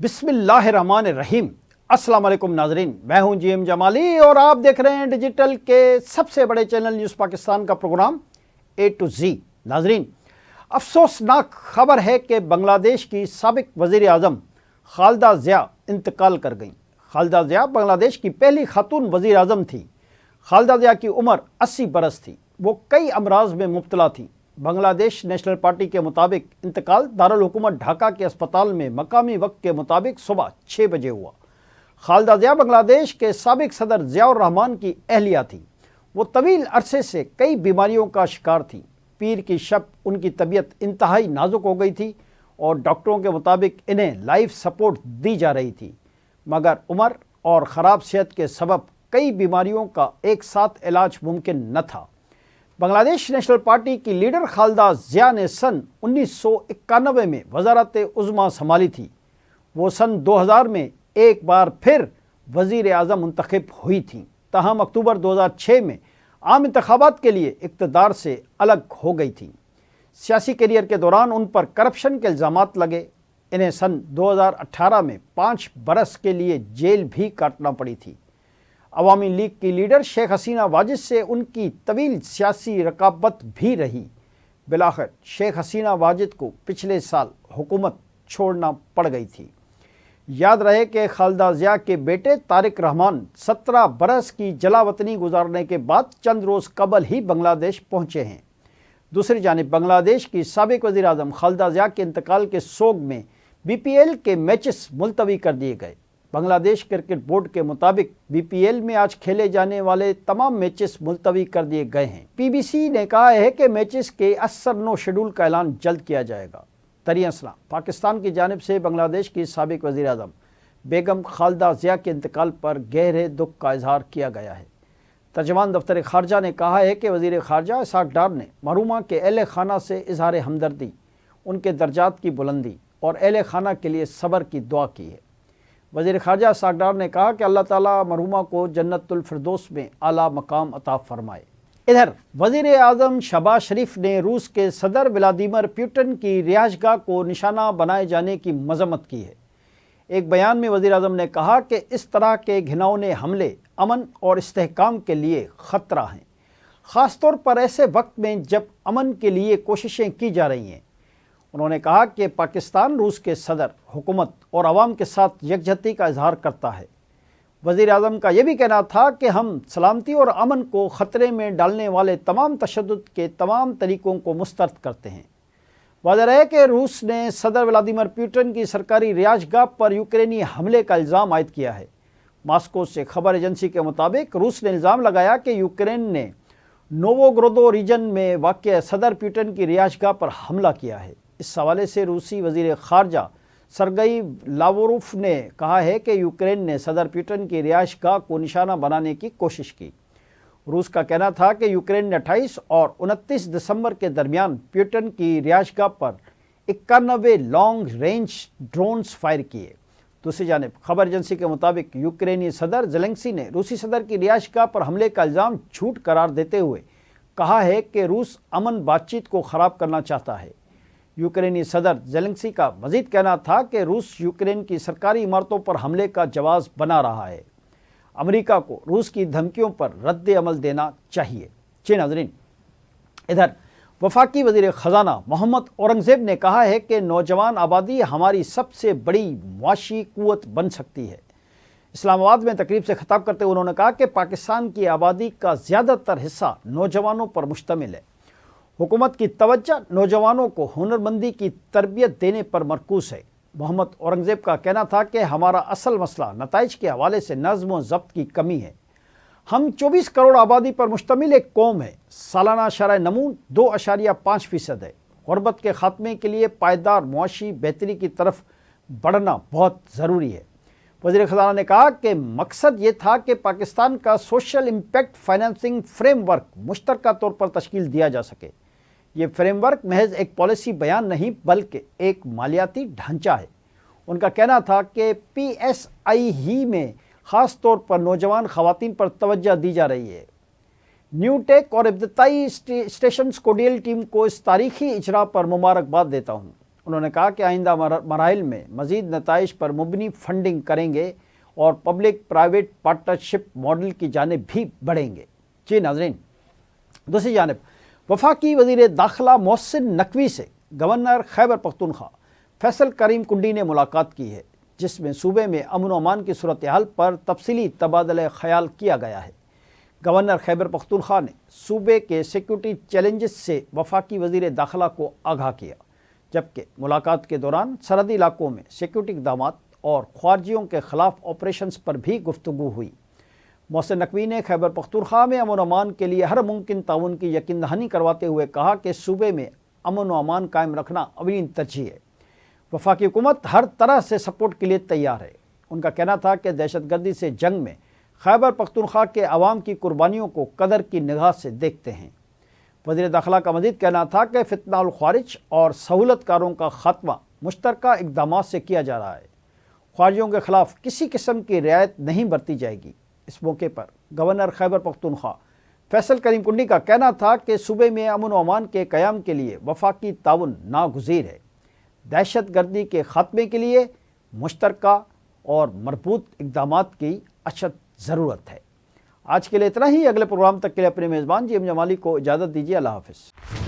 بسم اللہ الرحمن الرحیم۔ السلام علیکم ناظرین، میں ہوں جی ایم جمالی اور آپ دیکھ رہے ہیں ڈیجیٹل کے سب سے بڑے چینل نیوز پاکستان کا پروگرام اے ٹو زی۔ ناظرین، افسوسناک خبر ہے کہ بنگلہ دیش کی سابق وزیر اعظم خالدہ ضیاء انتقال کر گئیں۔ خالدہ ضیاء بنگلہ دیش کی پہلی خاتون وزیر اعظم تھی۔ خالدہ ضیاء کی عمر 80 برس تھی۔ وہ کئی امراض میں مبتلا تھیں۔ بنگلہ دیش نیشنل پارٹی کے مطابق انتقال دارالحکومت ڈھاکہ کے اسپتال میں مقامی وقت کے مطابق صبح 6 بجے ہوا۔ خالدہ ضیاء بنگلہ دیش کے سابق صدر ضیاء الرحمن کی اہلیہ تھی۔ وہ طویل عرصے سے کئی بیماریوں کا شکار تھیں۔ پیر کی شب ان کی طبیعت انتہائی نازک ہو گئی تھی اور ڈاکٹروں کے مطابق انہیں لائف سپورٹ دی جا رہی تھی، مگر عمر اور خراب صحت کے سبب کئی بیماریوں کا ایک ساتھ علاج ممکن نہ تھا۔ بنگلہ دیش نیشنل پارٹی کی لیڈر خالدہ ضیاء نے سن 1991 میں وزارت عظمیٰ سنبھالی تھی۔ وہ سن 2000 میں ایک بار پھر وزیر اعظم منتخب ہوئی تھیں، تاہم اکتوبر 2006 میں عام انتخابات کے لیے اقتدار سے الگ ہو گئی تھیں۔ سیاسی کیریئر کے دوران ان پر کرپشن کے الزامات لگے۔ انہیں سن 2018 میں 5 برس کے لیے جیل بھی کاٹنا پڑی تھی۔ عوامی لیگ کی لیڈر شیخ حسینہ واجد سے ان کی طویل سیاسی رقابت بھی رہی۔ بالآخر شیخ حسینہ واجد کو پچھلے سال حکومت چھوڑنا پڑ گئی تھی۔ یاد رہے کہ خالدہ ضیاء کے بیٹے طارق رحمان 17 برس کی جلا وطنی گزارنے کے بعد چند روز قبل ہی بنگلہ دیش پہنچے ہیں۔ دوسری جانب بنگلہ دیش کی سابق وزیر اعظم خالدہ ضیاء کے انتقال کے سوگ میں بی پی ایل کے میچز ملتوی کر دیے گئے۔ بنگلہ دیش کرکٹ بورڈ کے مطابق بی پی ایل میں آج کھیلے جانے والے تمام میچز ملتوی کر دیے گئے ہیں۔ پی بی سی نے کہا ہے کہ میچز کے اثر نو شیڈول کا اعلان جلد کیا جائے گا۔ ترین اسنا پاکستان کی جانب سے بنگلہ دیش کی سابق وزیر اعظم بیگم خالدہ ضیاء کے انتقال پر گہرے دکھ کا اظہار کیا گیا ہے۔ ترجمان دفتر خارجہ نے کہا ہے کہ وزیر خارجہ اسحاق ڈار نے مرحومہ کے اہل خانہ سے اظہار ہمدردی، ان کے درجات کی بلندی اور اہل خانہ کے لیے صبر کی دعا کی ہے۔ وزیر خارجہ اسحاق ڈار نے کہا کہ اللہ تعالیٰ مرحومہ کو جنت الفردوس میں اعلیٰ مقام عطا فرمائے۔ ادھر وزیر اعظم شہباز شریف نے روس کے صدر ولادیمیر پوٹن کی رہائش گاہ کو نشانہ بنائے جانے کی مذمت کی ہے۔ ایک بیان میں وزیر اعظم نے کہا کہ اس طرح کے گھناؤنے حملے امن اور استحکام کے لیے خطرہ ہیں، خاص طور پر ایسے وقت میں جب امن کے لیے کوششیں کی جا رہی ہیں۔ انہوں نے کہا کہ پاکستان روس کے صدر، حکومت اور عوام کے ساتھ یکجہتی کا اظہار کرتا ہے۔ وزیر اعظم کا یہ بھی کہنا تھا کہ ہم سلامتی اور امن کو خطرے میں ڈالنے والے تمام تشدد کے تمام طریقوں کو مسترد کرتے ہیں۔ واضح ہے کہ روس نے صدر ولادیمیر پوٹن کی سرکاری رہائش گاہ پر یوکرینی حملے کا الزام عائد کیا ہے۔ ماسکو سے خبر ایجنسی کے مطابق روس نے الزام لگایا کہ یوکرین نے نووگرودو ریجن میں واقع صدر پوٹن کی رہائش گاہ پر حملہ کیا ہے۔ اس حوالے سے روسی وزیر خارجہ سرگئی لاوروف نے کہا ہے کہ یوکرین نے صدر پوٹن کی رہائش گاہ کو نشانہ بنانے کی کوشش کی۔ روس کا کہنا تھا کہ یوکرین نے 28 اور 29 دسمبر کے درمیان پوٹن کی رہائش گاہ پر 91 لانگ رینج ڈرونز فائر کیے۔ دوسری جانب خبر ایجنسی کے مطابق یوکرینی صدر زیلنسکی نے روسی صدر کی رہائش گاہ پر حملے کا الزام جھوٹ قرار دیتے ہوئے کہا ہے کہ روس امن بات چیت کو خراب کرنا چاہتا ہے۔ یوکرینی صدر زیلنسکی کا مزید کہنا تھا کہ روس یوکرین کی سرکاری عمارتوں پر حملے کا جواز بنا رہا ہے۔ امریکہ کو روس کی دھمکیوں پر رد عمل دینا چاہیے۔ جی ناظرین، ادھر وفاقی وزیر خزانہ محمد اورنگزیب نے کہا ہے کہ نوجوان آبادی ہماری سب سے بڑی معاشی قوت بن سکتی ہے۔ اسلام آباد میں تقریب سے خطاب کرتے ہوئے انہوں نے کہا کہ پاکستان کی آبادی کا زیادہ تر حصہ نوجوانوں پر مشتمل ہے۔ حکومت کی توجہ نوجوانوں کو ہنرمندی کی تربیت دینے پر مرکوز ہے۔ محمد اورنگزیب کا کہنا تھا کہ ہمارا اصل مسئلہ نتائج کے حوالے سے نظم و ضبط کی کمی ہے۔ ہم 24 کروڑ آبادی پر مشتمل ایک قوم ہے۔ سالانہ شرح نمو 2.5% ہے۔ غربت کے خاتمے کے لیے پائیدار معاشی بہتری کی طرف بڑھنا بہت ضروری ہے۔ وزیر خزانہ نے کہا کہ مقصد یہ تھا کہ پاکستان کا social impact financing frame work مشترکہ طور پر تشکیل دیا جا سکے۔ یہ فریم ورک محض ایک پالیسی بیان نہیں بلکہ ایک مالیاتی ڈھانچہ ہے۔ ان کا کہنا تھا کہ پی ایس آئی ہی میں خاص طور پر نوجوان خواتین پر توجہ دی جا رہی ہے۔ نیو ٹیک اور ابتدائی اسٹیشنز کوڈیل ٹیم کو اس تاریخی اجرا پر مبارکباد دیتا ہوں۔ انہوں نے کہا کہ آئندہ مراحل میں مزید نتائج پر مبنی فنڈنگ کریں گے اور پبلک پرائیویٹ پارٹنرشپ ماڈل کی جانب بھی بڑھیں گے۔ جی ناظرین، دوسری جانب وفاقی وزیر داخلہ محسن نقوی سے گورنر خیبر پختونخوا فیصل کریم کنڈی نے ملاقات کی ہے، جس میں صوبے میں امن و امان کی صورتحال پر تفصیلی تبادلہ خیال کیا گیا ہے۔ گورنر خیبر پختونخوا نے صوبے کے سیکیورٹی چیلنجز سے وفاقی وزیر داخلہ کو آگاہ کیا، جبکہ ملاقات کے دوران سرحدی علاقوں میں سیکیورٹی اقدامات اور خارجیوں کے خلاف آپریشنز پر بھی گفتگو ہوئی۔ محسن نقوی نے خیبر پختونخوا میں امن و امان کے لیے ہر ممکن تعاون کی یقین دہانی کرواتے ہوئے کہا کہ صوبے میں امن و امان قائم رکھنا اولین ترجیح ہے۔ وفاقی حکومت ہر طرح سے سپورٹ کے لیے تیار ہے۔ ان کا کہنا تھا کہ دہشت گردی سے جنگ میں خیبر پختونخوا کے عوام کی قربانیوں کو قدر کی نگاہ سے دیکھتے ہیں۔ وزیر داخلہ کا مزید کہنا تھا کہ فتنہ الخوارج اور سہولت کاروں کا خاتمہ مشترکہ اقدامات سے کیا جا رہا ہے۔ خارجیوں کے خلاف کسی قسم کی رعایت نہیں برتی جائے گی۔ اس موقع پر گورنر خیبر پختونخوا فیصل کریم کنڈی کا کہنا تھا کہ صوبے میں امن و امان کے قیام کے لیے وفاقی تعاون ناگزیر ہے۔ دہشت گردی کے خاتمے کے لیے مشترکہ اور مربوط اقدامات کی اشد ضرورت ہے۔ آج کے لیے اتنا ہی۔ اگلے پروگرام تک کے لیے اپنے میزبان جی ایم جمالی کو اجازت دیجیے۔ اللہ حافظ۔